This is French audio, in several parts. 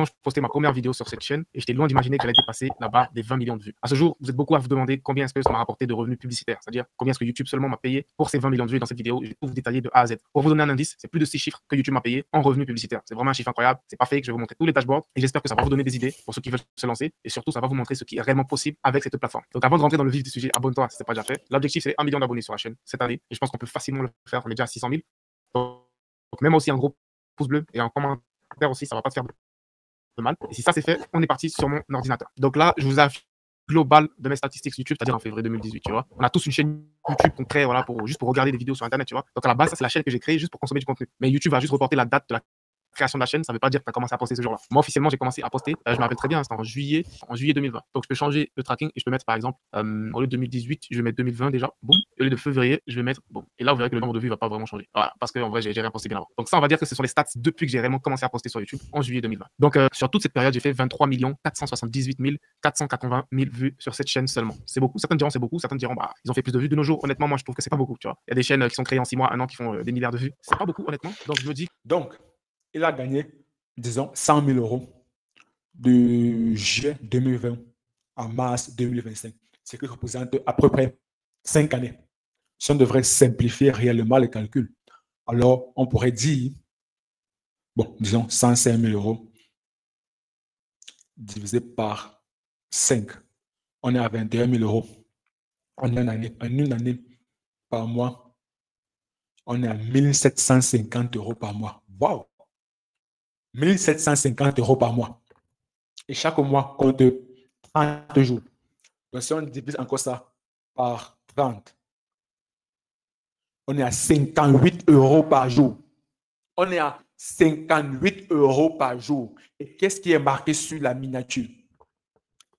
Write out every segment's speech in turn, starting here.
je postais ma première vidéo sur cette chaîne et j'étais loin d'imaginer que j'allais dépasser là-bas des 20 millions de vues. À ce jour, vous êtes beaucoup à vous demander combien est-ce que ça m'a rapporté de revenus publicitaires, c'est-à-dire combien est-ce que YouTube seulement m'a payé pour ces 20 millions de vues dans cette vidéo. Je vais tout vous détailler de A à Z. Pour vous donner un indice, c'est plus de 6 chiffres que YouTube m'a payé en revenus publicitaires. C'est vraiment un chiffre incroyable. C'est pas fake. Je vais vous montrer tous les dashboards et j'espère que ça va vous donner des idées pour ceux qui veulent se lancer et surtout ça va vous montrer ce qui est réellement possible avec cette plateforme. Donc avant de rentrer dans le vif du sujet, abonne-toi si ce n'est pas déjà fait. L'objectif c'est 1 million d'abonnés sur la chaîne cette année et je pense qu'on peut facilement le faire. On est déjà à 600 000. Donc même aussi un gros pouce bleu et un commentaire aussi, ça va pas te faire de mal. Et si ça c'est fait, on est parti sur mon ordinateur. Donc là, je vous affiche global de mes statistiques YouTube, c'est-à-dire en février 2018, tu vois. On a tous une chaîne YouTube qu'on crée, voilà, juste pour regarder des vidéos sur Internet, tu vois. Donc à la base, ça c'est la chaîne que j'ai créée juste pour consommer du contenu. Mais YouTube va juste reporter la date de la création de la chaîne, ça ne veut pas dire que tu as commencé à poster ce jour-là. Moi, officiellement, j'ai commencé à poster, je me rappelle très bien, c'était en juillet 2020. Donc, je peux changer le tracking et je peux mettre, par exemple, au lieu de 2018, je vais mettre 2020 déjà, boum. Et au lieu de février, je vais mettre, boum. Et là, vous verrez que le nombre de vues ne va pas vraiment changer. Voilà, parce qu'en vrai, j'ai rien posté bien avant. Donc, ça, on va dire que ce sont les stats depuis que j'ai vraiment commencé à poster sur YouTube en juillet 2020. Donc, sur toute cette période, j'ai fait 23 478 480 000 vues sur cette chaîne seulement. C'est beaucoup. Certains diront c'est beaucoup, certains diront, bah, ils ont fait plus de vues de nos jours. Honnêtement, moi, je trouve que c'est pas beaucoup, tu vois. Il y a des chaînes qui sont créées en 6 mois, 1 an qui font des milliards de vues. C'est pas beaucoup, honnêtement. Donc, je me dis. Donc, il a gagné, disons, 100 000 euros de juillet 2020 à mars 2025, ce qui représente à peu près 5 années. Si on devrait simplifier réellement les calculs, alors on pourrait dire, bon, disons 105 000 euros divisé par 5, on est à 21 000 euros. En une année par mois, on est à 1750 euros par mois. Waouh! 1750 euros par mois. Et chaque mois compte 30 jours. Donc, si on divise encore ça par 30, on est à 58 euros par jour. On est à 58 euros par jour. Et qu'est-ce qui est marqué sur la miniature?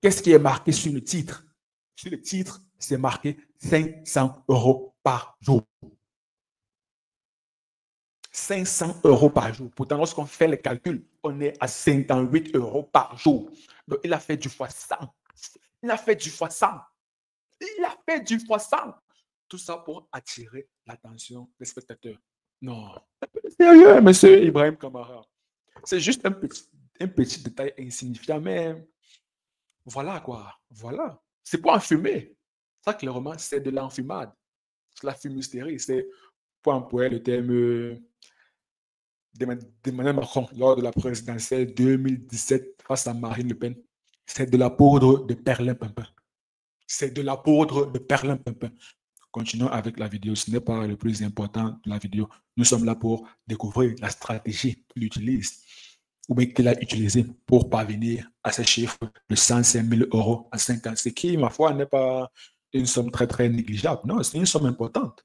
Qu'est-ce qui est marqué sur le titre? Sur le titre, c'est marqué 500 euros par jour. 500 euros par jour. Pourtant, lorsqu'on fait les calculs, on est à 58 euros par jour. Donc, il a fait du fois 100. Il a fait du fois 100. Il a fait du fois 100. Tout ça pour attirer l'attention des spectateurs. Non, sérieux, monsieur Ibrahim Kamara. C'est juste un petit détail insignifiant, mais voilà quoi. Voilà. C'est pour enfumer. Ça, clairement, c'est de l'enfumade. C'est la fumisterie. C'est pour employer le terme d'Emmanuel Macron lors de la présidentielle 2017 face à Marine Le Pen. C'est de la poudre de perlimpinpin. C'est de la poudre de perlimpinpin. Continuons avec la vidéo. Ce n'est pas le plus important de la vidéo. Nous sommes là pour découvrir la stratégie qu'il utilise ou bien qu'il a utilisé pour parvenir à ces chiffres de 105 000 euros à 5 ans. Ce qui, ma foi, n'est pas une somme très, très négligeable. Non, c'est une somme importante.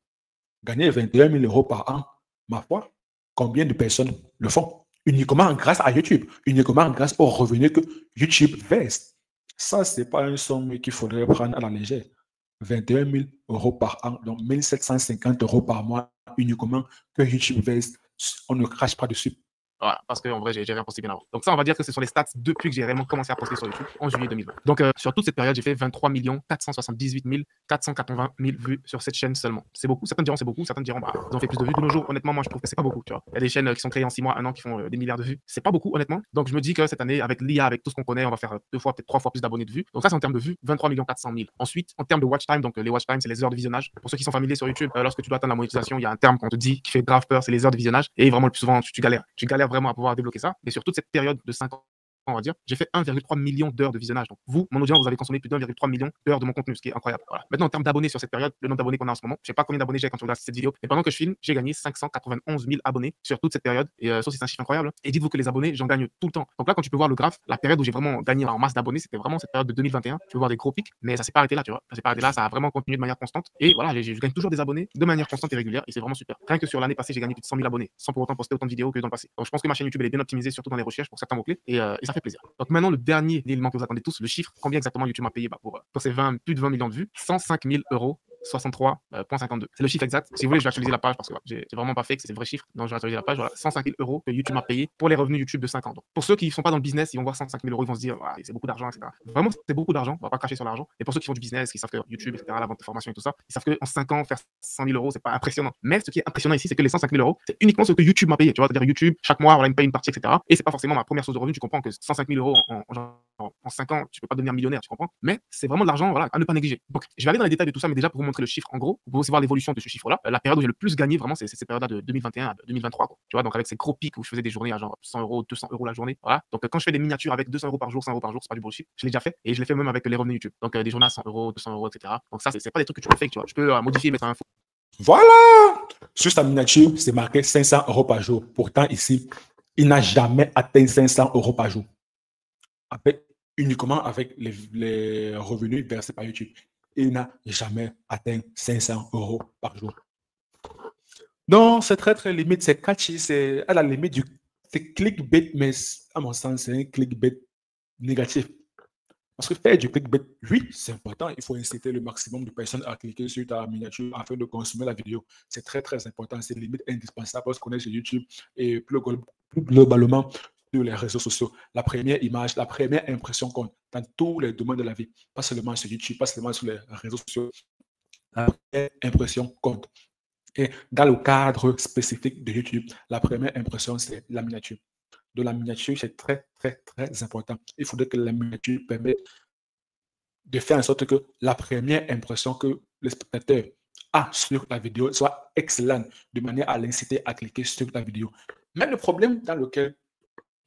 Gagner 21 000 euros par an, ma foi, combien de personnes le font? Uniquement grâce à YouTube, uniquement grâce aux revenus que YouTube verse. Ça, ce n'est pas une somme qu'il faudrait prendre à la légère. 21 000 euros par an, donc 1750 euros par mois uniquement que YouTube verse. On ne crache pas dessus. Voilà, parce qu'en vrai, j'ai rien posté bien avant. Donc ça, on va dire que ce sont les stats depuis que j'ai vraiment commencé à poster sur YouTube en juillet 2020. Donc sur toute cette période, j'ai fait 23 478 480 000 vues sur cette chaîne seulement. C'est beaucoup. Certains diront c'est beaucoup, certains diront bah, ils ont fait plus de vues de nos jours. Honnêtement, moi, je trouve que c'est pas beaucoup. Tu vois, il y a des chaînes qui sont créées en 6 mois, 1 an qui font des milliards de vues. C'est pas beaucoup, honnêtement. Donc je me dis que cette année, avec l'IA, avec tout ce qu'on connaît, on va faire 2 fois, peut-être 3 fois plus d'abonnés de vues. Donc ça, c'est en termes de vues, 23 400 000. Ensuite, en termes de watch time, donc les watch time, c'est les heures de visionnage. Pour ceux qui sont familiers sur YouTube, lorsque tu dois atteindre la monétisation, il y a un terme qu'on te dit qui fait grave peur, c'est les heures de visionnage. Et vraiment, le plus souvent, tu galères. Tu galères vraiment à pouvoir débloquer ça. Et sur toute cette période de 5 ans, on va dire, j'ai fait 1,3 million d'heures de visionnage. Donc, vous, mon audience, vous avez consommé plus d'1,3 million d'heures de mon contenu, ce qui est incroyable. Voilà. Maintenant, en termes d'abonnés sur cette période, le nombre d'abonnés qu'on a en ce moment, je sais pas combien d'abonnés j'ai quand tu regardes cette vidéo, mais pendant que je filme, j'ai gagné 591 000 abonnés sur toute cette période. Et ça aussi, c'est un chiffre incroyable. Et dites-vous que les abonnés, j'en gagne tout le temps. Donc là, quand tu peux voir le graphe, la période où j'ai vraiment gagné en masse d'abonnés, c'était vraiment cette période de 2021. Tu peux voir des gros pics, mais ça s'est pas arrêté là, tu vois. Ça s'est pas arrêté là, ça a vraiment continué de manière constante. Et voilà, je gagne toujours des abonnés de manière constante et régulière. Et c'est vraiment super. Rien que sur l'année passée, j'ai gagné plus de 100 000 abonnés, sans pour autant poster autant de vidéos que dans le passé. Donc je pense que ma chaîne YouTube elle est bien optimisée, surtout dans les recherches pour certains mots-clés. Et ça fait plaisir. Donc maintenant, le dernier élément que vous attendez tous, le chiffre, combien exactement YouTube m'a payé pour ces plus de 20 millions de vues, 105 000 euros 63,52. C'est le chiffre exact. Si vous voulez, je vais actualiser la page parce que j'ai vraiment pas fait que c'est le vrai chiffre. Donc, je vais actualiser la page. Voilà, 105 000 euros que YouTube m'a payé pour les revenus YouTube de 5 ans. Donc, pour ceux qui ne sont pas dans le business, ils vont voir 105 000 euros, ils vont se dire, c'est beaucoup d'argent, etc. Vraiment, c'est beaucoup d'argent. On va pas cracher sur l'argent. Et pour ceux qui font du business, qui savent que YouTube, etc., la vente de formation et tout ça, ils savent qu'en 5 ans, faire 100 000 euros, c'est pas impressionnant. Mais ce qui est impressionnant ici, c'est que les 105 000 euros, c'est uniquement ce que YouTube m'a payé. Tu vois, c'est-à-dire YouTube, chaque mois, voilà, il me paye une partie, etc. Et c'est pas forcément ma première source de revenus. Tu comprends que 105 000 euros en 5 ans, tu peux pas devenir millionnaire, tu comprends? Mais c'est vraiment de l'argent, voilà, à ne pas négliger. Donc, je vais aller dans les détails de tout ça, mais déjà pour vous montrer le chiffre en gros, vous pouvez aussi voir l'évolution de ce chiffre-là. La période où j'ai le plus gagné, vraiment, c'est cette période-là de 2021 à 2023, quoi. Tu vois, donc avec ces gros pics où je faisais des journées à genre 100 euros, 200 euros la journée, voilà. Donc, quand je fais des miniatures avec 200 euros par jour, 100 euros par jour, c'est pas du bullshit. Je l'ai déjà fait et je l'ai fait même avec les revenus YouTube. Donc, des journées à 100 euros, 200 euros, etc. Donc, ça, c'est pas des trucs que tu peux fake, tu vois. Je peux modifier, mettre un info. Voilà! Sur sa miniature, c'est marqué 500 euros par jour. Pourtant, ici, il n'a jamais atteint 500 euros par jour. Uniquement avec les revenus versés par YouTube. Il n'a jamais atteint 500 euros par jour. Donc, c'est très, très limite. C'est catchy. C'est à la limite du clickbait, mais à mon sens, c'est un clickbait négatif. Parce que faire du clickbait, oui, c'est important. Il faut inciter le maximum de personnes à cliquer sur ta miniature afin de consommer la vidéo. C'est très, très important. C'est limite indispensable parce qu'on est sur YouTube et plus globalement sur les réseaux sociaux. La première image, la première impression compte dans tous les domaines de la vie. Pas seulement sur YouTube, pas seulement sur les réseaux sociaux. La première impression compte. Et dans le cadre spécifique de YouTube, la première impression, c'est la miniature. De la miniature, c'est très, très, très important. Il faudrait que la miniature permette de faire en sorte que la première impression que le spectateur a sur la vidéo soit excellente, de manière à l'inciter à cliquer sur la vidéo. Mais le problème dans lequel,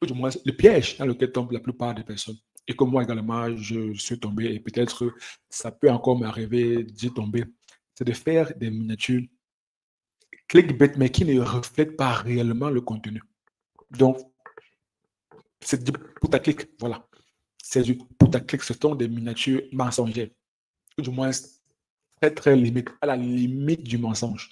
ou du moins le piège dans lequel tombent la plupart des personnes, et que moi également je suis tombé, et peut-être ça peut encore m'arriver d'y tomber, c'est de faire des miniatures clickbait, mais qui ne reflètent pas réellement le contenu. Donc, c'est du putaclic, voilà. C'est du putaclic, ce sont des miniatures mensongères. Ou du moins, très, très limite, à la limite du mensonge.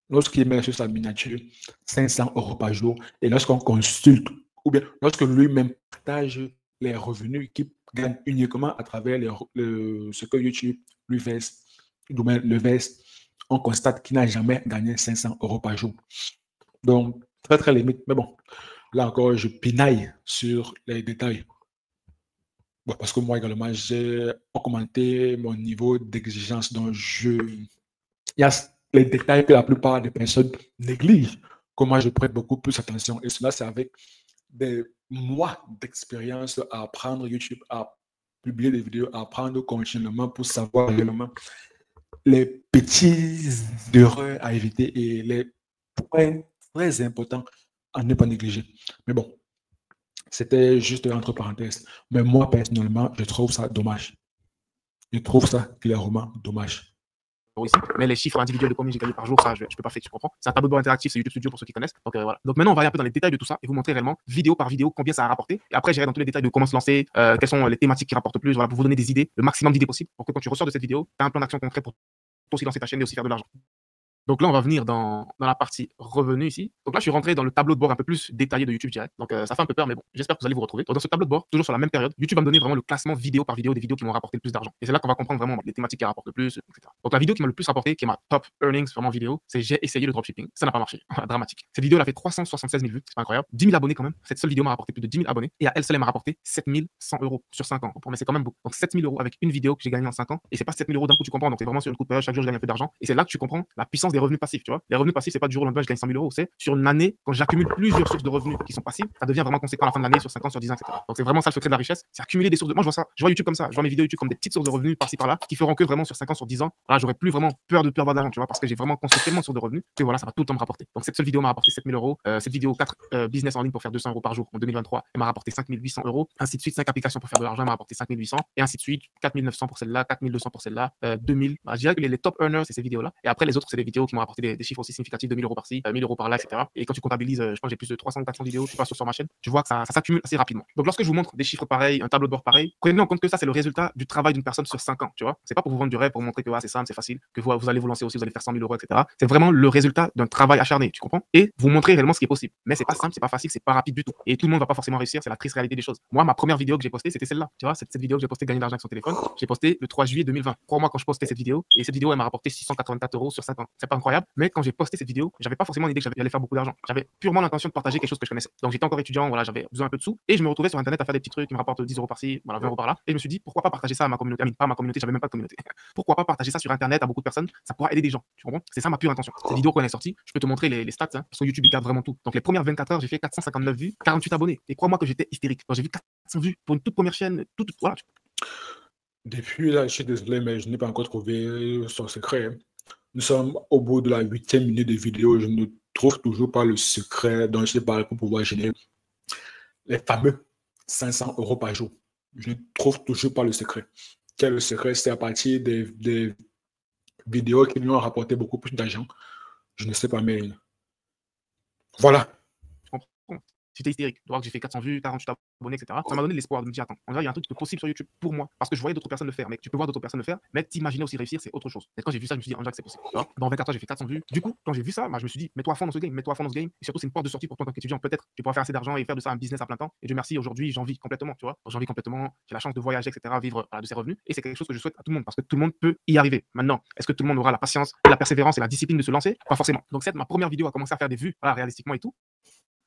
Lorsqu'il met sur sa miniature 500 euros par jour, et lorsqu'on consulte, ou bien lorsque lui-même partage les revenus qu'il gagne uniquement à travers ce que YouTube lui verse, le verse, on constate qu'il n'a jamais gagné 500 euros par jour. Donc, très, très limite. Mais bon, là encore, je pinaille sur les détails. Bon, parce que moi également, j'ai augmenté mon niveau d'exigence. Donc, il y a les détails que la plupart des personnes négligent, que moi, je prête beaucoup plus attention. Et cela, c'est avec des mois d'expérience à apprendre YouTube, à publier des vidéos, à apprendre continuellement pour savoir réellement les petites erreurs à éviter et les points très importants à ne pas négliger. Mais bon, c'était juste entre parenthèses. Mais moi, personnellement, je trouve ça dommage. Je trouve ça clairement dommage. Ici, mais les chiffres individuels de combien j'ai gagné par jour, ça, je peux pas faire, tu comprends? C'est un tableau de bord interactif, c'est YouTube Studio pour ceux qui connaissent. Donc, voilà. Donc, maintenant, on va aller un peu dans les détails de tout ça et vous montrer réellement, vidéo par vidéo, combien ça a rapporté. Et après, j'irai dans tous les détails de comment se lancer, quelles sont les thématiques qui rapportent le plus, voilà, pour vous donner des idées, le maximum d'idées possible, pour que quand tu ressors de cette vidéo, tu as un plan d'action concret pour aussi lancer ta chaîne et aussi faire de l'argent. Donc là, on va venir dans la partie revenus ici. Donc là, je suis rentré dans le tableau de bord un peu plus détaillé de YouTube, je dirais. Donc ça fait un peu peur, mais bon, j'espère que vous allez vous retrouver. Donc dans ce tableau de bord, toujours sur la même période, YouTube va me donner vraiment le classement vidéo par vidéo des vidéos qui m'ont rapporté le plus d'argent. Et c'est là qu'on va comprendre vraiment les thématiques qui rapportent le plus, etc. Donc la vidéo qui m'a le plus rapporté, qui est ma top earnings vraiment vidéo, c'est j'ai essayé le dropshipping. Ça n'a pas marché. Dramatique. Cette vidéo, elle a fait 376 000 vues. C'est pas incroyable. 10 000 abonnés quand même. Cette seule vidéo m'a rapporté plus de 10 000 abonnés. Et à elle seule, elle m'a rapporté 7 100 euros sur 5 ans. Mais c'est quand même beaucoup. Donc 7 000 euros avec une vidéo que j'ai gagnée en 5 ans. Et c'est pas 7 000 euros d'un coup, tu comprends. Donc c'est vraiment sur une coup de période. Chaque jour, je gagne un peu d'argent. Et c'est là que tu comprends la puissance des revenus passifs, tu vois. Les revenus passifs, c'est pas du jour au lendemain, je gagne 100 000 euros. C'est sur une année, quand j'accumule plusieurs sources de revenus qui sont passifs, ça devient vraiment conséquent à la fin de l'année, sur 5 ans, sur 10 ans, etc. Donc c'est vraiment ça le secret de la richesse. C'est accumuler des sources de. Moi, je vois ça. Je vois YouTube comme ça. Je vois mes vidéos YouTube comme des petites sources de revenus par-ci par-là qui feront que vraiment sur 5 ans, sur 10 ans, voilà, j'aurai plus vraiment peur de perdre d'argent, tu vois, parce que j'ai vraiment construit tellement de sources de revenus que voilà, ça va tout le temps me rapporter. Donc cette seule vidéo m'a rapporté 7 000 euros. Cette vidéo 4 business en ligne pour faire 200 euros par jour en 2023, elle m'a rapporté 5 800 euros. Ainsi de suite, 5 applications pour faire de l'argent m'a rapporté 5 800. Et ainsi de suite, 4 900 pour celle-là, 4 200 pour celle-là, 2000. Bah, je dirais que les top earners, c'est ces vidéos-là. Et après, les autres, c'est des vidéos vidéos qui m'ont rapporté des chiffres aussi significatifs de 1000 euros par-ci, 1000 euros par-là, etc. Et quand tu comptabilises, je pense que j'ai plus de 300 ou 400 vidéos, tu passes sur ma chaîne, tu vois que ça s'accumule assez rapidement. Donc lorsque je vous montre des chiffres pareils, un tableau de bord pareil, prenez en compte que ça, c'est le résultat du travail d'une personne sur 5 ans, tu vois. C'est pas pour vous vendre du rêve, pour vous montrer que c'est simple, c'est facile, que vous allez vous lancer aussi, vous allez faire 100 000 euros, etc. C'est vraiment le résultat d'un travail acharné, tu comprends? Et vous montrer réellement ce qui est possible. Mais c'est pas simple, c'est pas facile, c'est pas rapide du tout. Et tout le monde va pas forcément réussir, c'est la triste réalité des choses. Moi, ma première vidéo que j'ai postée, c'était celle-là. Tu vois, cette vidéo que j'ai postée gagner de l'argent avec son téléphone, j'ai posté le 3 juillet 2020. Crois-moi, quand je postais cette vidéo, et cette vidéo, elle m'a rapporté 684 euros sur 5 ans. C'est pas incroyable, mais quand j'ai posté cette vidéo, j'avais pas forcément l'idée que j'allais faire beaucoup d'argent. J'avais purement l'intention de partager quelque chose que je connaissais. Donc j'étais encore étudiant, voilà, j'avais besoin un peu de sous, et je me retrouvais sur internet à faire des petits trucs qui me rapportent 10 euros par-ci, voilà, 20 euros par là. Et je me suis dit, pourquoi pas partager ça à ma communauté? Pas ma communauté, j'avais même pas de communauté. Pourquoi pas partager ça sur internet à beaucoup de personnes? Ça pourra aider des gens. Tu comprends? C'est ça ma pure intention. Cette vidéo, quand elle est sortie, je peux te montrer les stats, hein, parce que YouTube, il garde vraiment tout. Donc les premières 24 heures, j'ai fait 459 vues, 48 abonnés. Et crois-moi que j'étais hystérique. Quand j'ai vu 400 vues pour une toute première chaîne, voilà. Depuis là, je suis désolé, mais je n'ai pas encore trouvé son secret, hein. Nous sommes au bout de la 8e minute de vidéo. Je ne trouve toujours pas le secret dont je parle pour pouvoir générer les fameux 500 euros par jour. Je ne trouve toujours pas le secret. Quel est le secret? C'est à partir des vidéos qui lui ont rapporté beaucoup plus d'argent. Je ne sais pas, mais voilà. Je comprends. J'étais hystérique. Tu vois que j'ai fait 400 vues, 48 abonnés, etc. Ça m'a donné l'espoir de me dire, attends, on dirait qu'il y a un truc de possible sur YouTube pour moi. Parce que je voyais d'autres personnes le faire. Mais tu peux voir d'autres personnes le faire, mais t'imaginer aussi réussir, c'est autre chose. Et quand j'ai vu ça, je me suis dit, on dirait que c'est possible. Tu vois, dans 24 heures, j'ai fait 400 vues. Du coup, quand j'ai vu ça, je me suis dit, mets-toi à fond dans ce game, mets-toi à fond dans ce game. Et surtout, c'est une porte de sortie pour toi en tant qu'étudiant. Peut-être tu pourras faire assez d'argent et faire de ça un business à plein temps. Et Dieu merci, aujourd'hui, j'en vis complètement. Tu vois, j'en vis complètement. J'ai la chance de voyager, etc., vivre de ses revenus. Et c'est quelque chose que je souhaite à tout le monde parce que tout le monde peut y arriver. Maintenant, est-ce que tout le monde aura la patience, la persévérance et la discipline de se lancer? Pas forcément. Donc, cette ma première vidéo a commencé à faire des vues, voilà, réalistiquement et tout.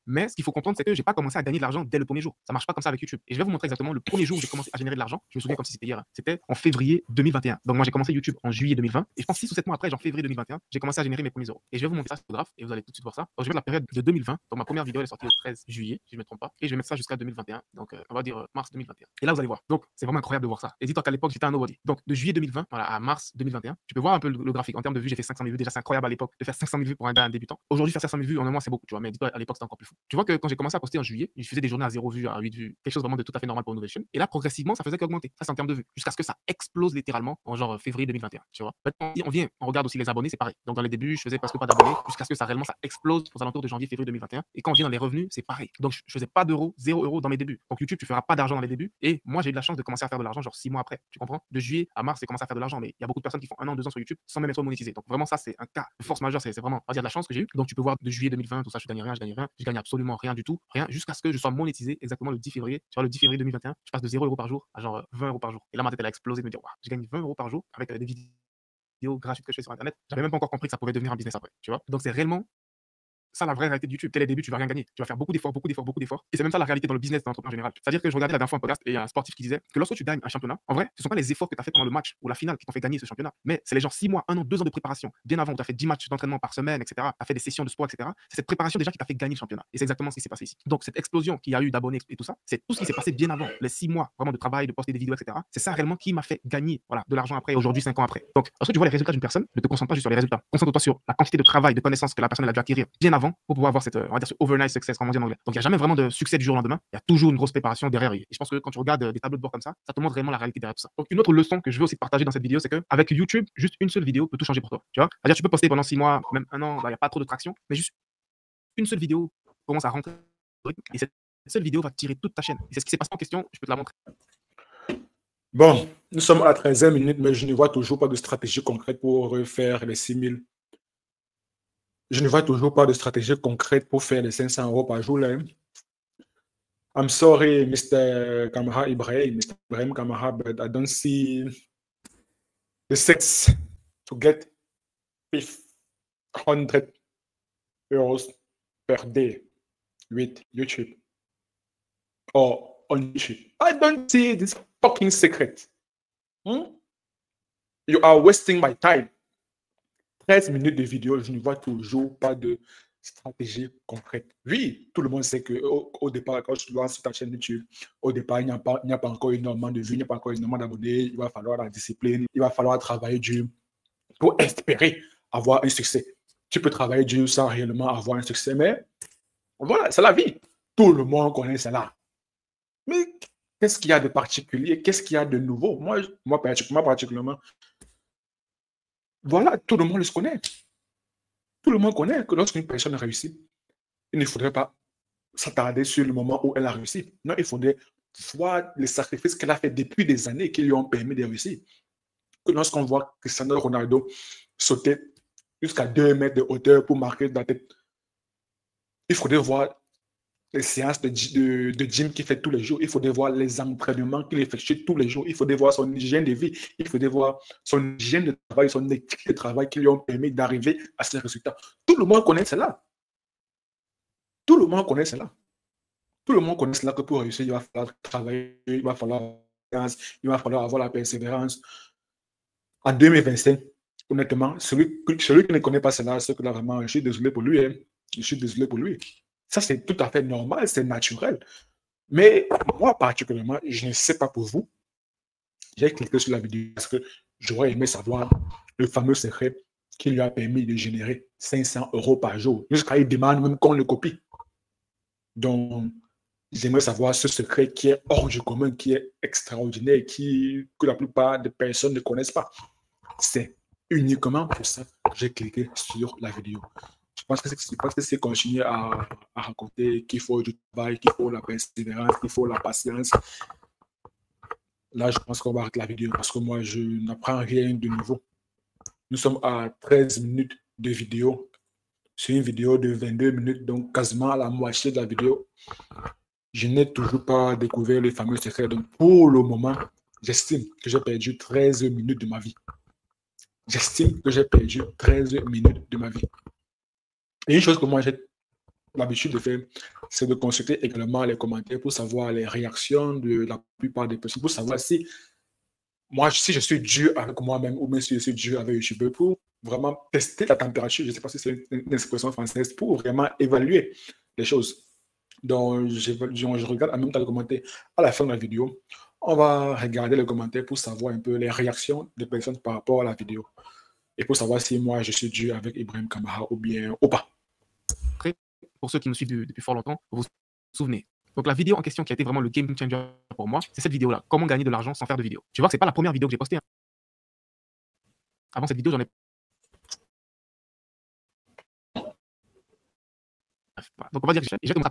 Mais ce qu'il faut comprendre, c'est que j'ai pas commencé à gagner de l'argent dès le premier jour. Ça marche pas comme ça avec YouTube. Et je vais vous montrer exactement le premier jour où j'ai commencé à générer de l'argent. Je me souviens comme si c'était hier, hein. C'était en février 2021. Donc moi j'ai commencé YouTube en juillet 2020. Et je pense 6 ou 7 mois après, genre février 2021, j'ai commencé à générer mes premiers euros. Et je vais vous montrer ça sur le graphe et vous allez tout de suite voir ça. Donc je vais de la période de 2020. Donc ma première vidéo elle est sortie le 13 juillet, si je ne me trompe pas. Et je vais mettre ça jusqu'à 2021. Donc on va dire mars 2021. Et là vous allez voir. Donc c'est vraiment incroyable de voir ça. Et dis-toi qu'à l'époque j'étais un nobody. Donc de juillet 2020 voilà, à mars 2021, tu peux voir un peu le graphique. En termes de vues, j'ai fait 500 000 vues. Déjà c'est incroyable à l'époque de faire 500 000 vues pour un gars débutant. Aujourd'hui faire 500 000 vues en un mois c'est beaucoup, tu vois. Mais dis-toi à l'époque c'était encore plus fou. Tu vois que quand j'ai commencé à poster en juillet, je faisais des journées à 0 vues, à 8 vues, quelque chose vraiment de tout à fait normal pour une nouvelle chaîne. Et là, progressivement, ça faisait qu'augmenter. Ça, c'est en termes de vues. Jusqu'à ce que ça explose littéralement en genre février 2021. Tu vois. Maintenant, on regarde aussi les abonnés, c'est pareil. Donc, dans les débuts, je faisais presque pas d'abonnés, jusqu'à ce que ça réellement ça explose aux alentours de janvier, février 2021. Et quand on vient dans les revenus, c'est pareil. Donc, je faisais pas d'euros, 0 euros dans mes débuts. Donc, YouTube, tu feras pas d'argent dans les débuts. Et moi, j'ai eu de la chance de commencer à faire de l'argent genre 6 mois après. Tu comprends? De juillet à mars, j'ai commencé à faire de l'argent. Mais il y a beaucoup de personnes qui font 1 an, 2 ans sur YouTube sans même être monétisées. Donc, vraiment, ça, c'est un cas de force majeure. C'est vraiment, on va dire, de la chance que j'ai eu. Donc, tu peux voir de juillet 2020, tout ça, je gagne rien, je gagne absolument rien du tout, rien, jusqu'à ce que je sois monétisé exactement le 10 février. Tu vois, le 10 février 2021, je passe de 0 euros par jour à genre 20 euros par jour. Et là, ma tête, elle a explosé de me dire, waouh, je gagne 20 euros par jour avec des vidéos gratuites que je fais sur Internet. J'avais même pas encore compris que ça pouvait devenir un business après. Tu vois, donc c'est réellement ça la vraie réalité de YouTube. Dès les débuts, tu vas rien gagner. Tu vas faire beaucoup d'efforts, beaucoup d'efforts, beaucoup d'efforts. Et c'est même ça la réalité dans le business d'entrepreneur en général. C'est-à-dire que je regardais la dernière fois un podcast et il y a un sportif qui disait que lorsque tu gagnes un championnat, en vrai, ce ne sont pas les efforts que tu as fait pendant le match ou la finale qui t'ont fait gagner ce championnat, mais c'est les gens 6 mois, 1 an, 2 ans de préparation. Bien avant, où tu as fait 10 matchs d'entraînement par semaine, etc. Tu as fait des sessions de sport, etc. C'est cette préparation déjà qui t'a fait gagner le championnat. Et c'est exactement ce qui s'est passé ici. Donc cette explosion qu'il y a eu d'abonnés et tout ça, c'est tout ce qui s'est passé bien avant. Les 6 mois vraiment de travail, de poster des vidéos, etc. C'est ça réellement qui m'a fait gagner de l'argent après, aujourd'hui, 5 ans après. Donc, lorsque tu vois les résultats d'une personne, ne te concentre pas juste sur les résultats. Concentre-toi sur la quantité de travail, de connaissances que la personne a dû acquérir bien avant pour pouvoir avoir cette, on va dire, ce overnight success, comme on dit en anglais. Donc, il n'y a jamais vraiment de succès du jour au lendemain. Il y a toujours une grosse préparation derrière. Et je pense que quand tu regardes des tableaux de bord comme ça te montre vraiment la réalité derrière tout ça. Donc, une autre leçon que je veux aussi partager dans cette vidéo, c'est qu'avec YouTube, juste une seule vidéo peut tout changer pour toi. Tu vois, c'est-à-dire, tu peux poster pendant 6 mois, même 1 an, il n'y a pas trop de traction, mais juste une seule vidéo commence à rentrer et cette seule vidéo va tirer toute ta chaîne. Et c'est ce qui s'est passé en question, je peux te la montrer. Bon, nous sommes à la 13e minute, mais je ne vois toujours pas de stratégie concrète pour refaire les 6 000. Je ne vois toujours pas de stratégie concrète pour faire les 500 euros par jour là. I'm sorry, Mr. Kamara Ibrahim, Mr. Ibrahim Kamara, but I don't see the sense to get 500 euros per day with YouTube or on YouTube. I don't see this fucking secret. You are wasting my time. 13 minutes de vidéo, je ne vois toujours pas de stratégie concrète. Oui, tout le monde sait qu'au départ, quand tu lances ta chaîne YouTube, au départ, il n'y a pas encore énormément de vues, il n'y a pas encore énormément d'abonnés, il va falloir la discipline, il va falloir travailler dur pour espérer avoir un succès. Tu peux travailler dur sans réellement avoir un succès, mais voilà, c'est la vie. Tout le monde connaît cela. Mais qu'est-ce qu'il y a de particulier? Qu'est-ce qu'il y a de nouveau? Moi particulièrement, voilà, tout le monde le connaît. Tout le monde connaît que lorsqu'une personne réussit, il ne faudrait pas s'attarder sur le moment où elle a réussi. Non, il faudrait voir les sacrifices qu'elle a fait depuis des années qui lui ont permis de réussir. Que lorsqu'on voit Cristiano Ronaldo sauter jusqu'à 2 mètres de hauteur pour marquer de la tête, il faudrait voir les séances de gym qu'il fait tous les jours. Il faudrait voir les entraînements qu'il effectue tous les jours. Il faudrait voir son hygiène de vie. Il faudrait voir son hygiène de travail, son éthique de travail qui lui ont permis d'arriver à ces résultats. Tout le monde connaît cela. Tout le monde connaît cela. Tout le monde connaît cela que pour réussir, il va falloir travailler, il va falloir avoir la persévérance. En 2025, honnêtement, celui qui ne connaît pas cela, ce que là vraiment, je suis désolé pour lui. Hein. Je suis désolé pour lui. Ça, c'est tout à fait normal, c'est naturel. Mais moi, particulièrement, je ne sais pas pour vous. J'ai cliqué sur la vidéo parce que j'aurais aimé savoir le fameux secret qui lui a permis de générer 500 € par jour. Jusqu'à il demande même qu'on le copie. Donc, j'aimerais savoir ce secret qui est hors du commun, qui est extraordinaire, que la plupart des personnes ne connaissent pas. C'est uniquement pour ça que j'ai cliqué sur la vidéo. Je pense que c'est continuer à raconter qu'il faut du travail, qu'il faut la persévérance, qu'il faut la patience. Là, je pense qu'on va arrêter la vidéo parce que moi, je n'apprends rien de nouveau. Nous sommes à 13 minutes de vidéo. C'est une vidéo de 22 minutes, donc quasiment à la moitié de la vidéo. Je n'ai toujours pas découvert le fameux secret. Donc, pour le moment, j'estime que j'ai perdu 13 minutes de ma vie. J'estime que j'ai perdu 13 minutes de ma vie. Et une chose que moi, j'ai l'habitude de faire, c'est de consulter également les commentaires pour savoir les réactions de la plupart des personnes, pour savoir si je suis dur avec moi-même ou même si je suis dur avec YouTube, pour vraiment tester la température. Je ne sais pas si c'est une expression française, pour vraiment évaluer les choses. Donc, je regarde en même temps les commentaires à la fin de la vidéo. On va regarder les commentaires pour savoir un peu les réactions des personnes par rapport à la vidéo. Et pour savoir si moi, je suis dur avec Ibrahim Kamara ou bien ou pas. Pour ceux qui me suivent depuis fort longtemps, vous vous souvenez. Donc la vidéo en question qui a été vraiment le game changer pour moi, c'est cette vidéo-là. Comment gagner de l'argent sans faire de vidéo. Tu vois que c'est pas la première vidéo que j'ai postée. Hein. Avant cette vidéo, j'en ai... Donc on va dire que je vais te montrer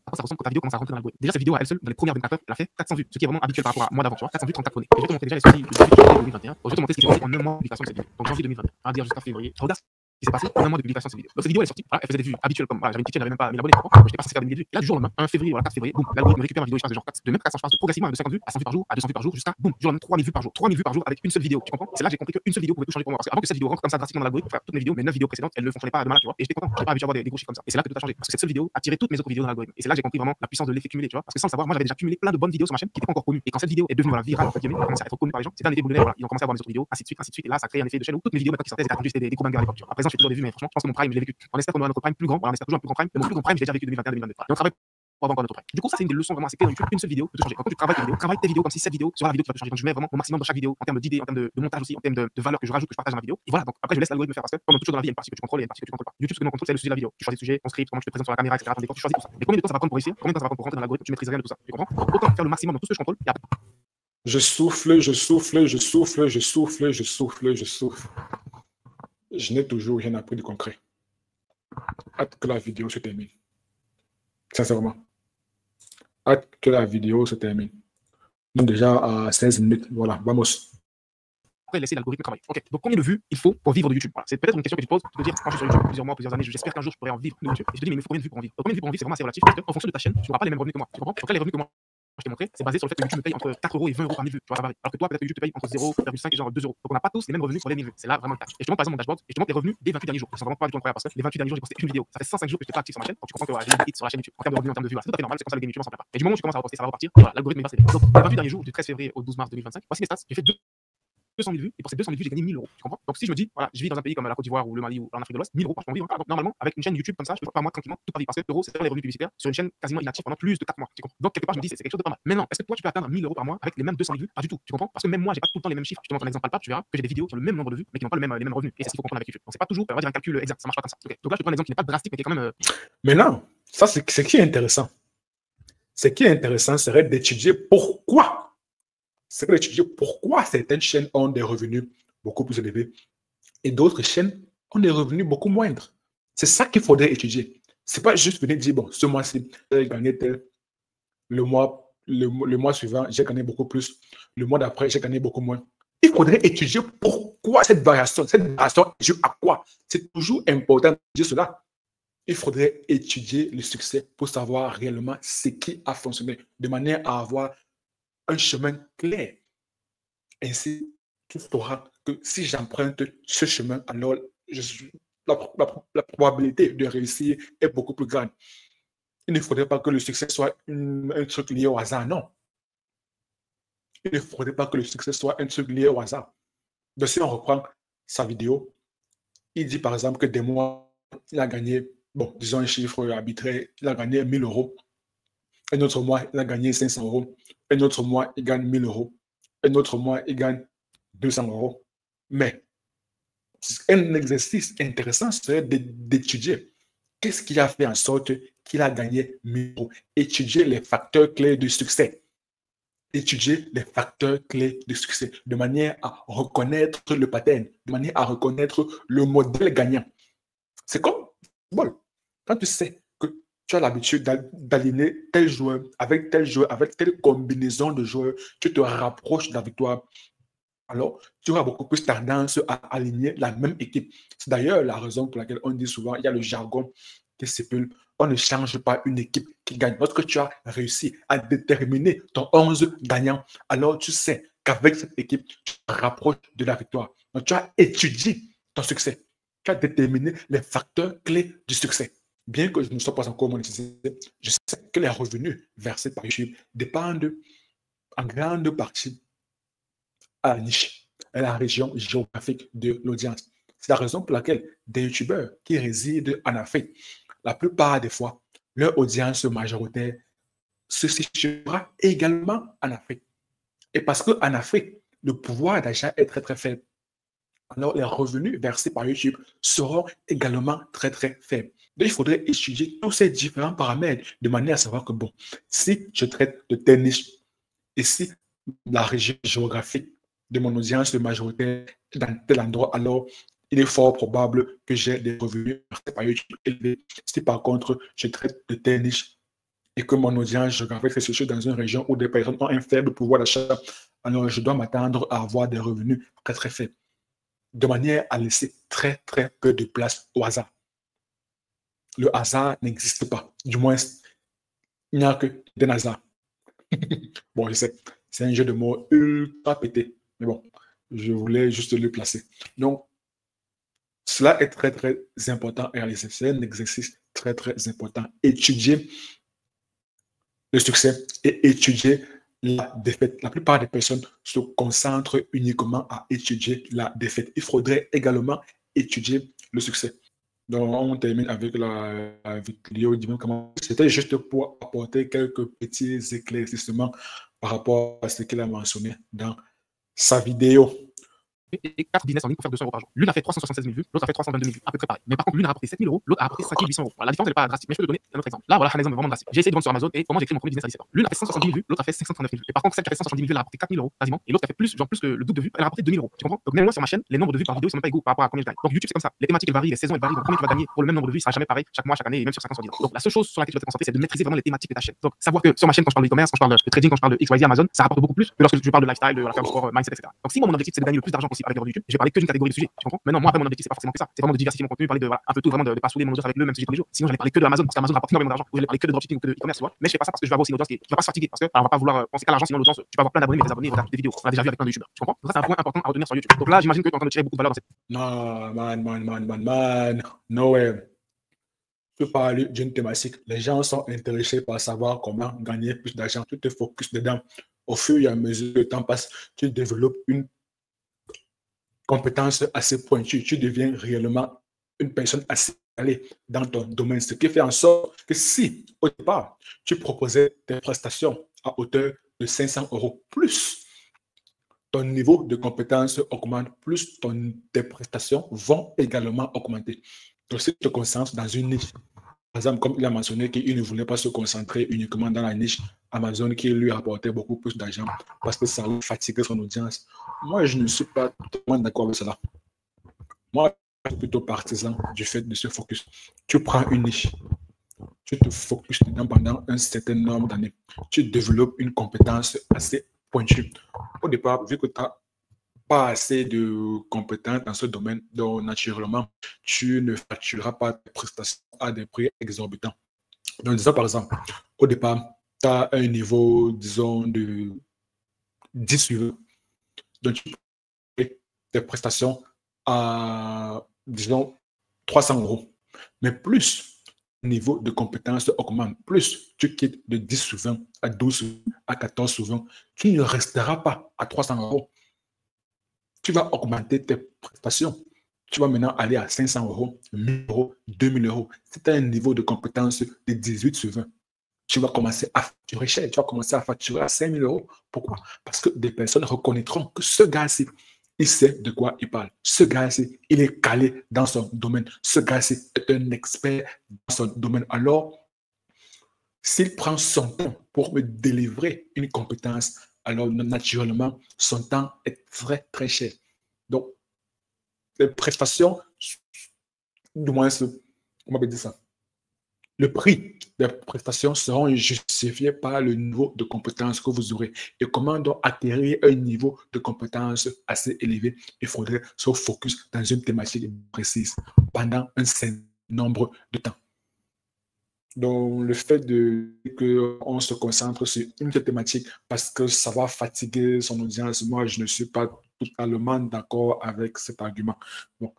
à quoi ça ressemble quand ta vidéo commence à rentrer dans l'algorithme. Déjà cette vidéo à elle seule, dans les premières 24 heures, elle a fait 400 vues, ce qui est vraiment habituel par rapport à moi d'avant, tu vois. 400 vues, 34 abonnés. Et je vais te montrer déjà les soucis de janvier 2021. Je vais te montrer ce qui s'est passé en un mois de publication de cette vidéo. Donc janvier 2021, on va dire jusqu'à février. Regarde qui s'est passé en un mois de publication de cette vidéo. Donc cette vidéo elle est sortie, voilà, elle faisait des vues habituelles comme voilà, j'avais une petite chaîne, j'avais même pas 1000 abonnés, donc j'étais pas censé faire des milliers de vues. Et là du jour au lendemain, 1 février, voilà, 4 février, boum, l'algorithme récupère ma vidéo, je passe de genre 4, de même 400, je passe progressivement de 50 vues à 100 vues par jour, à 200 vues par jour, jusqu'à boum, du jour au lendemain 3000 vues par jour. 3000 vues par jour avec une seule vidéo, tu comprends? C'est là que j'ai compris qu'une seule vidéo pouvait tout changer pour moi. Parce qu'avant que cette vidéo rentre comme ça drastiquement dans l'algorithme, pour faire toutes mes vidéos, mes 9 vidéos précédentes, elles ne fonctionnaient pas de mal, tu vois. Et j'étais content, j'étais pas habitué à avoir des gros chiffres comme ça. Et c'est là que tout a changé. Parce que cette seule vidéo a tiré toutes mes autres vidéos dans l'algorithme. Et c'est là que j'ai compris vraiment la puissance de l'effet cumulé, tu vois. Parce que sans le savoir, moi j'avais déjà cumulé plein de bonnes vidéos sur ma chaîne qui n'étaient pas encore connues. Et quand cette vidéo est devenue voilà, virale, en fait, commencé à être connue par les gens, c'était un effet boule de neige, voilà. Ils ont commencé à voir mes autres vidéos, ainsi de suite, ainsi de suite. Et là, ça crée un effet de chaîne où toutes mes vidéos maintenant qui sortaient, étaient attendues, c'était des gros bangers à l'époque. À présent, j'ai toujours des vues, mais franchement, je pense que mon prime, je l'ai vécu. On espère qu'on aura notre prime plus grand, voilà, on espère toujours un plus grand prime, mais mon plus grand prime, j'ai déjà vécu 2021-2022. Donc, travail pour avoir encore notre prime. Du coup, ça, c'est une des leçons vraiment assez claires dans YouTube. Une seule vidéo peut tout changer. Quand tu travailles tes vidéos, travaille tes vidéos comme si cette vidéo sera la vidéo qui va tout changer. Donc, je mets vraiment mon maximum dans chaque vidéo en termes d'idées, en termes de montage aussi, en termes de valeur que je rajoute, que je partage dans ma vidéo. Et voilà, donc après, je laisse l'algorithme faire parce que, comme toujours dans la vie, il y a une partie que tu contrôles et une partie que tu contrôles pas. YouTube, ce que tu contrôles, c'est le sujet de la vidéo. Tu choisis le sujet, ton script, comment tu te présentes sur la caméra, etc. Ton décor, tu choisis tout ça. Mais combien de temps ça va prendre pour réussir? Combien de temps ça va prendre pour rentrer dans l'algorithme? Tu maîtrises rien de tout ça. Tu comprends? Donc, autant faire le maximum dans tout ce que je contrôle. Et après... Je souffle, je souffle, je souffle, je souffle, je souffle, je souffle. Je n'ai toujours rien appris de concret. Hâte que la vidéo se termine. Sincèrement. Hâte que la vidéo se termine. Donc déjà à 16 minutes. Voilà, vamos. Après, laisser l'algorithme travailler. Ok, donc combien de vues il faut pour vivre de YouTube? Voilà. C'est peut-être une question que tu te poses. Tu te dire, quand je suis sur YouTube plusieurs mois, plusieurs années, j'espère qu'un jour je pourrai en vivre de YouTube. Et je te dis, mais il faut combien de vues pour en vivre? Donc, combien de vues pour en vivre, c'est vraiment assez relatif parce qu'en fonction de ta chaîne, tu n'auras pas les mêmes revenus que moi. Tu comprends? Donc là, les revenus que moi je t'ai montré, c'est basé sur le fait que YouTube me paye entre 4 € et 20 € par 1000 vues. Tu vois, ça varie. Alors que toi, peut-être que YouTube te paye entre 0,5 et genre 2 €. Donc on n'a pas tous les mêmes revenus pour les 1000 vues. C'est là vraiment le catch. Et je te montre par exemple mon dashboard et je te montre les revenus des 28 derniers jours. C'est vraiment pas du tout incroyable parce que les 28 derniers jours, j'ai posté une vidéo. Ça fait 105 jours que je n'étais pas actif sur ma chaîne. Donc tu comprends que j'ai des hits sur la chaîne YouTube. En termes de revenus, en termes de vues, c'est tout à fait normal. C'est comme ça le game YouTube, on s'en plaint pas. Et du moment où tu commences à reposter, ça va repartir. Et voilà, l'algorithme est versé. Donc les 28 derniers jours du 13 février au 12 mars 2025, voici mes stats. J'ai fait 200 000 vues, et pour ces 200 000 vues, j'ai gagné 1000 €. Tu comprends? Donc si je me dis, voilà, je vis dans un pays comme la Côte d'Ivoire ou le Mali ou en Afrique de l'Ouest, 1000 € je peux en vivre. Donc normalement, avec une chaîne YouTube comme ça, je peux par mois tranquillement toute ma vie. Parce que l'euro, c'est les revenus publicitaires sur une chaîne quasiment inactive pendant plus de 4 mois. Tu comprends? Donc quelque part, je me dis, c'est quelque chose de pas mal. Maintenant, est-ce que toi, tu peux atteindre 1000 € par mois avec les mêmes 200 000 vues? Pas du tout. Tu comprends? Parce que même moi, j'ai pas tout le temps les mêmes chiffres. Je te montre un exemple palpable, tu verras que j'ai des vidéos qui ont le même nombre de vues, mais qui n'ont pas les mêmes revenus. Et c'est ce qu'il faut comprendre avec YouTube. Donc c'est pas toujours, on va dire un calcul exact. Ça marche pas comme ça. Okay. Donc là, je te prends un exemple qui n'est pas drastique, mais qui est quand même. Maintenant, ça, c'est ce qui est intéressant. Ce qui est intéressant serait d'étudier pourquoi. C'est d'étudier pourquoi certaines chaînes ont des revenus beaucoup plus élevés et d'autres chaînes ont des revenus beaucoup moindres. C'est ça qu'il faudrait étudier. C'est pas juste venir dire, bon, ce mois-ci, j'ai gagné tel, le mois suivant, j'ai gagné beaucoup plus, le mois d'après, j'ai gagné beaucoup moins. Il faudrait étudier pourquoi cette variation est due à quoi. C'est toujours important de dire cela. Il faudrait étudier le succès pour savoir réellement ce qui a fonctionné, de manière à avoir un chemin clair. Ainsi, tu sauras que si j'emprunte ce chemin, alors la probabilité de réussir est beaucoup plus grande. Il ne faudrait pas que le succès soit un truc lié au hasard, non. Il ne faudrait pas que le succès soit un truc lié au hasard. Donc, si on reprend sa vidéo, il dit par exemple que des mois, il a gagné, bon, disons un chiffre arbitraire, il a gagné 1000 euros. Un autre mois, il a gagné 500 euros. Un autre mois, il gagne 1000 euros. Un autre mois, il gagne 200 euros. Mais un exercice intéressant serait d'étudier qu'est-ce qui a fait en sorte qu'il a gagné 1000 euros. Étudier les facteurs clés du succès. Étudier les facteurs clés du succès de manière à reconnaître le pattern, de manière à reconnaître le modèle gagnant. C'est comme bon, quand tu sais que tu as l'habitude d'aligner tel joueur, avec telle combinaison de joueurs, tu te rapproches de la victoire. Alors, tu auras beaucoup plus tendance à aligner la même équipe. C'est d'ailleurs la raison pour laquelle on dit souvent, il y a le jargon qui s'épule. On ne change pas une équipe qui gagne. Lorsque tu as réussi à déterminer ton 11 gagnant, alors tu sais qu'avec cette équipe, tu te rapproches de la victoire. Donc, tu as étudié ton succès. Tu as déterminé les facteurs clés du succès. Bien que je ne sois pas encore monétisé, je sais que les revenus versés par YouTube dépendent en grande partie à la niche, à la région géographique de l'audience. C'est la raison pour laquelle des youtubeurs qui résident en Afrique, la plupart des fois, leur audience majoritaire se situera également en Afrique. Et parce qu'en Afrique, le pouvoir d'achat est très, très faible. Alors, les revenus versés par YouTube seront également très, très faibles. Donc, il faudrait étudier tous ces différents paramètres de manière à savoir que, bon, si je traite de telle niche et si la région géographique de mon audience majoritaire dans tel endroit, alors il est fort probable que j'ai des revenus par YouTube élevés. Si par contre, je traite de telle niche et que mon audience géographique se situe dans une région où des personnes ont un faible pouvoir d'achat, alors je dois m'attendre à avoir des revenus très, très faibles, de manière à laisser très, très peu de place au hasard. Le hasard n'existe pas. Du moins, il n'y a que des hasards. Bon, je sais, c'est un jeu de mots ultra pété. Mais bon, je voulais juste le placer. Donc, cela est très, très important à réaliser. C'est un exercice très, très important. Étudier le succès et étudier la défaite. La plupart des personnes se concentrent uniquement à étudier la défaite. Il faudrait également étudier le succès. Donc, on termine avec la vidéo. C'était juste pour apporter quelques petits éclaircissements par rapport à ce qu'il a mentionné dans sa vidéo. Et 4 business en ligne pour faire 200 euros par jour. L'une a fait 376 000 vues, l'autre a fait 322 000 vues, à peu près pareil. Mais par contre, l'une a rapporté 7 000 euros, l'autre a rapporté 5 800 euros. Voilà, la différence n'est pas drastique, mais je peux te donner un autre exemple. Là, voilà un exemple vraiment drastique. J'ai essayé de vendre sur Amazon et comment j'ai créé mon premier business à 17 ans. L'une a fait 170 000 vues, l'autre a fait 539 000 vues. Et par contre, celle qui a fait 170 000 vues, elle a rapporté 4 000 euros quasiment, et l'autre a fait plus, genre plus que le double de vues, elle a rapporté 2 000 euros. Tu comprends? Donc, même moi sur ma chaîne, les nombres de vues par vidéo sont même pas égaux par rapport à combien je gagne. Donc, YouTube, c'est comme ça. Les thématiques, elles varient, les saisons, elles varient. Donc, combien tu vas gagner pour le même nombre de vues, ça sera jamais pareil chaque mois, chaque année, et même sur 50 ans. Donc, la seule chose sur laquelle tu dois te concentrer, c'est de maîtriser vraiment les thématiques de ta chaîne. Donc, savoir que sur ma chaîne, quand je parle de e-commerce, quand je parle de trading, quand je parle de XYZ Amazon, ça rapporte beaucoup plus que lorsque je parle de lifestyle, de la faire du sport, mindset, etc. Donc, si moi, mon objectif, c'est de gagner le plus d'argent possible avec les revenus YouTube, je vais parler que d'une catégorie de sujets. Tu comprends? Maintenant, moi, après, mon objectif, c'est pas forcément que ça. C'est vraiment de diversifier mon contenu, parler de voilà, un peu tout, vraiment de pas saouler mon audience avec le même sujet tous les jours. Sinon, j'allais parler que de Amazon parce qu'Amazon rapporte énormément d'argent. Ou j'allais parler que de dropshipping ou que de e-commerce, tu vois. Mais je fais pas ça parce que je vais avoir aussi une audience qui va pas se fatiguer. Parce que on va pas vouloir penser qu'à l'argent, sinon l'audience, tu vas avoir plein d'abonnés, mais des abonnés regardent des vidéos. On a déjà vu avec plein de youtubeurs. Tu comprends? Donc ça, c'est un point important à retenir sur YouTube. Donc là, j'imagine que tu es en train de tirer beaucoup de valeur dans cette. Non, man. No way. Tu parles d'une thématique. Les gens sont intéressés par savoir comment gagner plus d'argent. Tu te focuses dedans. Au fur et à mesure que le temps passe, tu développes une compétence assez pointue. Tu deviens réellement une personne assez allée dans ton domaine. Ce qui fait en sorte que si, au départ, tu proposais tes prestations à hauteur de 500 euros plus, ton niveau de compétence augmente, plus tes prestations vont également augmenter. Donc, si tu te concentres dans une niche, par exemple, comme il a mentionné qu'il ne voulait pas se concentrer uniquement dans la niche Amazon qui lui rapportait beaucoup plus d'argent parce que ça lui fatiguait son audience. Moi, je ne suis pas totalement d'accord avec cela. Moi, plutôt partisan du fait de se focus. Tu prends une niche, tu te focuses dedans pendant un certain nombre d'années. Tu développes une compétence assez pointue. Au départ, vu que tu n'as pas assez de compétences dans ce domaine, donc naturellement, tu ne factureras pas tes prestations à des prix exorbitants. Donc, disons par exemple, au départ, tu as un niveau, disons, de 10 suivants. Donc, tu payes tes prestations à, disons, 300 euros. Mais plus le niveau de compétence augmente, plus tu quittes de 10 sous 20 à 12 sous 20, à 14 sous 20, tu ne resteras pas à 300 euros. Tu vas augmenter tes prestations. Tu vas maintenant aller à 500 euros, 1000 euros, 2000 euros. Si tu as un niveau de compétence de 18 sur 20, tu vas commencer à facturer cher. Tu vas commencer à facturer à 5000 euros. Pourquoi? Parce que des personnes reconnaîtront que ce gars-ci, il sait de quoi il parle. Ce gars-ci, il est calé dans son domaine. Ce gars-ci est un expert dans son domaine. Alors, s'il prend son temps pour me délivrer une compétence, alors naturellement, son temps est très, très cher. Donc, les prestations, du moins, on va dire ça. Le prix des prestations seront justifiés par le niveau de compétence que vous aurez. Et comment donc acquérir un niveau de compétence assez élevé? Il faudrait se focus dans une thématique précise pendant un certain nombre de temps. Donc, le fait qu'on se concentre sur une thématique parce que ça va fatiguer son audience, moi, je ne suis pas totalement d'accord avec cet argument. Bon,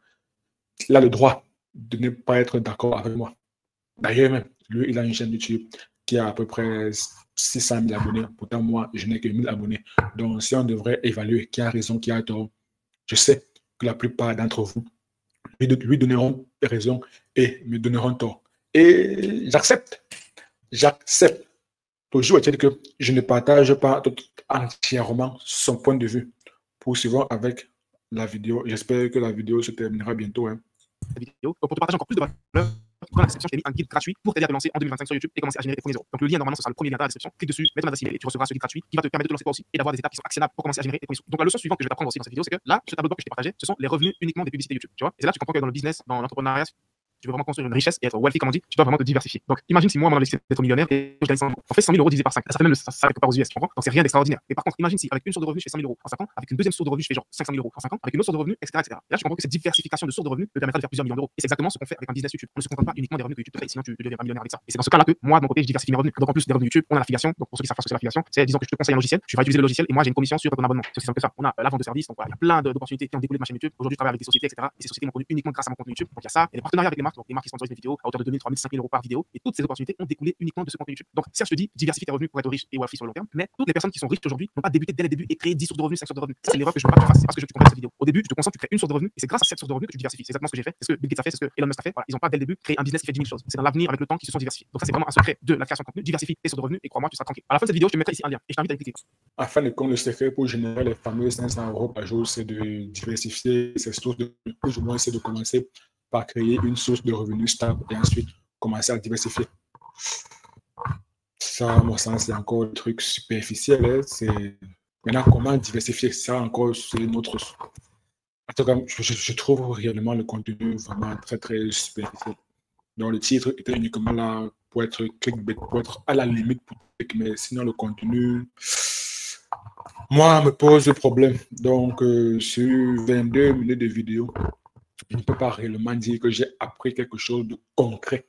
il a le droit de ne pas être d'accord avec moi. D'ailleurs, même, lui, il a une chaîne YouTube qui a à peu près 600 000 abonnés. Pourtant, moi, je n'ai que 1000 abonnés. Donc, si on devrait évaluer qui a raison, qui a tort, je sais que la plupart d'entre vous lui donneront raison et me donneront tort. Et j'accepte. Toujours est-il que je ne partage pas entièrement son point de vue. Poursuivons avec la vidéo. J'espère que la vidéo se terminera bientôt. Hein. Vidéo. Donc, pour te partager encore plus de valeur, dans la description, je t'ai mis un guide gratuit pour t'aider à te lancer en 2025 sur YouTube et commencer à générer tes premiers euros. Donc, le lien, normalement, ce sera le premier lien dans la description. Clique dessus, mets ton adresse email et tu recevras ce guide gratuit qui va te permettre de te lancer toi aussi et d'avoir des étapes qui sont actionnables pour commencer à générer tes premiers euros. Donc, la leçon suivante que je vais t'apprendre aussi dans cette vidéo, c'est que là, ce tableau de bord que je t'ai partagé, ce sont les revenus uniquement des publicités YouTube. Tu vois? Et c'est là que tu comprends que dans le business, dans l'entrepreneuriat, tu veux vraiment construire une richesse et être wealthy, comme on dit, tu dois vraiment te diversifier. Donc, imagine si moi, mon objectif d'être millionnaire et je gagne 100 000 euros. On fait 100 000 euros divisé par 5. Ça fait même ça quelque part aux US, tu comprends? Donc, c'est rien d'extraordinaire. Mais par contre, imagine si avec une source de revenus, je fais 100 000 euros en 5 ans, avec une deuxième source de revenus, je fais genre 500 000 euros en 5 ans, avec une autre source de revenus, etc., etc. Et là, tu comprends que cette diversification de sources de revenus me permettra de faire plusieurs millions d'euros. Et c'est exactement ce qu'on fait avec un business YouTube. On ne se contente pas uniquement des revenus que YouTube te fait, sinon tu deviens pas millionnaire avec ça. Et c'est dans ce cas-là que moi, de mon côté, je diversifie mes revenus. Donc, en plus des revenus YouTube, on a l'affiliation. Donc, pour ceux qui savent pas ce que c'est l'affiliation, c'est disons que je te conseille un logiciel, tu vas utiliser le logiciel et moi, j'ai une commission sur ton abonnement. C'est aussi simple que ça. On a la vente de services. Donc, voilà, il y a plein d'opportunités qui ont découlé de ma chaîne YouTube. Aujourd'hui, je travaille avec des sociétés, etc. Et ces sociétés m'ont connu uniquement grâce à mon contenu YouTube. Donc, il y a ça. Et les partenariats avec les marques, donc les marques qui sponsorisent des vidéos à hauteur de 2000, 3000, 5000 euros par vidéo. Et toutes ces opportunités ont découlé uniquement de ce contenu YouTube. Donc, certes, je te dis, diversifie tes revenus pour être riche et wealthy sur le long terme. Mais toutes les personnes qui sont riches aujourd'hui n'ont pas débuté dès le début et créé 10 sources de revenus, 5 sources de revenus. Ça, c'est l'erreur que je veux pas que tu fasses. C'est parce que je veux que tu comprennes cette vidéo. Au début, tu te concentres, tu crées une source de revenus et c'est grâce à cette source de revenus que tu diversifies. C'est exactement ce que j'ai fait. C'est ce que Bill Gates a fait, c'est ce que Elon Musk a fait. Voilà, ils n'ont pas dès le début créé un business qui fait 10 000 choses. C'est dans l'avenir avec le temps qu'ils se sont diversifiés. Donc, ça, c'est vraiment un secret de la création de contenu. Diversifie tes sources de revenus et crois-moi, tu seras tranquille. À la fin de cette vidéo, je te mettrai ici un lien et je t'invite à y cliquer. Afin de comme le secret pour générer les fameux 500 euros par jour, c'est de diversifier ses sources de revenus. Plus ou moins, c'est de commencer par créer une source de revenus stable et ensuite commencer à diversifier. Ça, à mon sens, c'est encore un truc superficiel. Hein. C'est... Maintenant, comment diversifier ça encore, c'est une autre. En tout cas, je trouve réellement le contenu vraiment très, très superficiel. Donc, le titre était uniquement là pour être clickbait, pour être à la limite, mais sinon, le contenu, moi, me pose problème. Donc, sur 22 minutes de vidéo, je ne peux pas réellement dire que j'ai appris quelque chose de concret.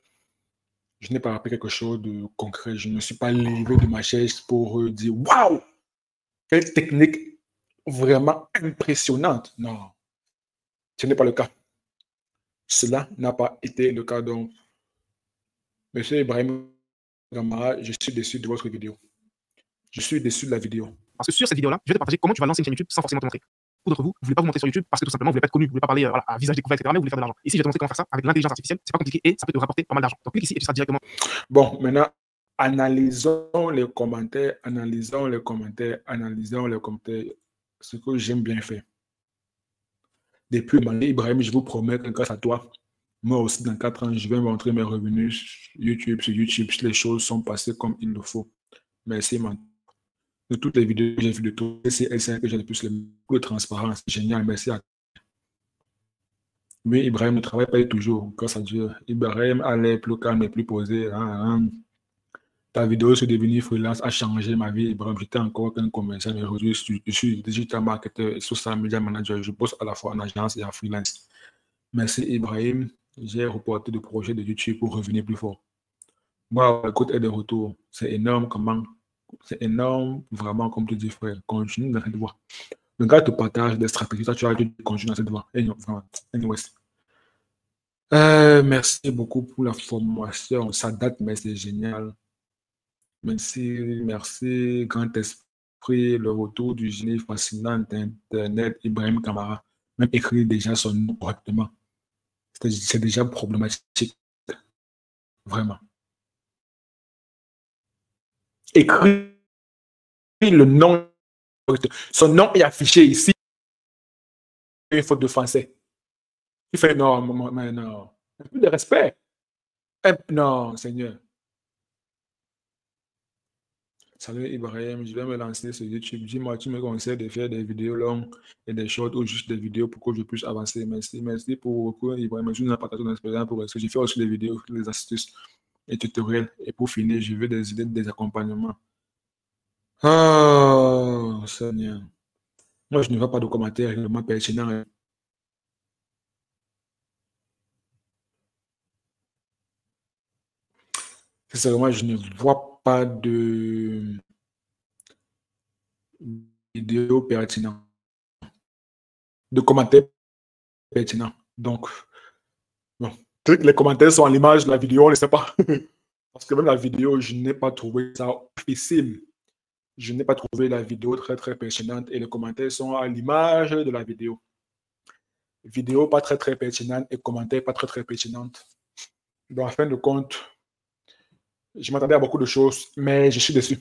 Je n'ai pas appris quelque chose de concret. Je ne me suis pas levé de ma chaise pour dire waouh, quelle technique vraiment impressionnante. Non, ce n'est pas le cas. Cela n'a pas été le cas. Donc, Monsieur Ibrahim Gamara, je suis déçu de votre vidéo. Je suis déçu de la vidéo. Parce que sur cette vidéo-là, je vais te partager comment tu vas lancer une chaîne YouTube sans forcément te montrer. Pour d'entre vous, vous ne voulez pas vous montrer sur YouTube parce que tout simplement, vous ne voulez pas être connu, vous ne voulez pas parler voilà, à visage découvert, etc. Mais vous voulez faire de l'argent. Ici, je vais te montrer comment faire ça avec l'intelligence artificielle. C'est pas compliqué et ça peut te rapporter pas mal d'argent. Donc, clique ici et tu seras directement. Bon, maintenant, analysons les commentaires, analysons les commentaires, analysons les commentaires. Ce que j'aime bien faire. Depuis Ibrahim, je vous promets que grâce à toi, moi aussi, dans 4 ans, je vais montrer mes revenus sur YouTube, si les choses sont passées comme il le faut. Merci, man. De toutes les vidéos que j'ai vues de toi, c'est celle que j'ai le plus de transparence. Génial, merci à toi. Oui, Ibrahim ne travaille pas toujours, grâce à Dieu. Ibrahim allait plus calme et plus posé. Ta vidéo sur devenir freelance a changé ma vie, Ibrahim. J'étais encore qu'un commerçant, mais aujourd'hui, je suis digital marketer et social media manager. Je bosse à la fois en agence et en freelance. Merci, Ibrahim. J'ai reporté le projet de YouTube pour revenir plus fort. Wow, écoute, et de retour. C'est énorme comment. C'est énorme, vraiment, comme tu dis, frère. Continue dans cette voie. Le gars te partage des stratégies. Toi, tu continues dans cette voie. Anyways. Merci beaucoup pour la formation. Ça date, mais c'est génial. Merci, grand esprit, le retour du génie fascinant d'Internet, Ibrahim Kamara. Même écrire déjà son nom correctement, c'est déjà problématique, vraiment. Écrire le nom, son nom est affiché ici, une faute de français. Il fait non, mais non, un peu de respect. Non, Seigneur. Salut Ibrahim, je vais me lancer sur YouTube. Dis-moi, tu me conseilles de faire des vidéos longues et des shorts ou juste des vidéos pour que je puisse avancer. Merci pour beaucoup, Ibrahim. Je vous partage ton expérience pour ce que j'ai fait aussi des vidéos, des astuces et tutoriels. Et pour finir, je veux des idées, des accompagnements. Oh, Seigneur. Moi, je ne vois pas de commentaires réellement pertinents. Sincèrement, je ne vois pas de vidéos pertinentes, de commentaires pertinents. Donc, bon. Les commentaires sont à l'image de la vidéo, on ne sait pas. Parce que même la vidéo, je n'ai pas trouvé ça difficile. Je n'ai pas trouvé la vidéo très, très pertinente et les commentaires sont à l'image de la vidéo. Vidéo pas très, très pertinente et commentaires pas très, très pertinentes. Donc, en fin de compte, je m'attendais à beaucoup de choses, mais je suis déçu.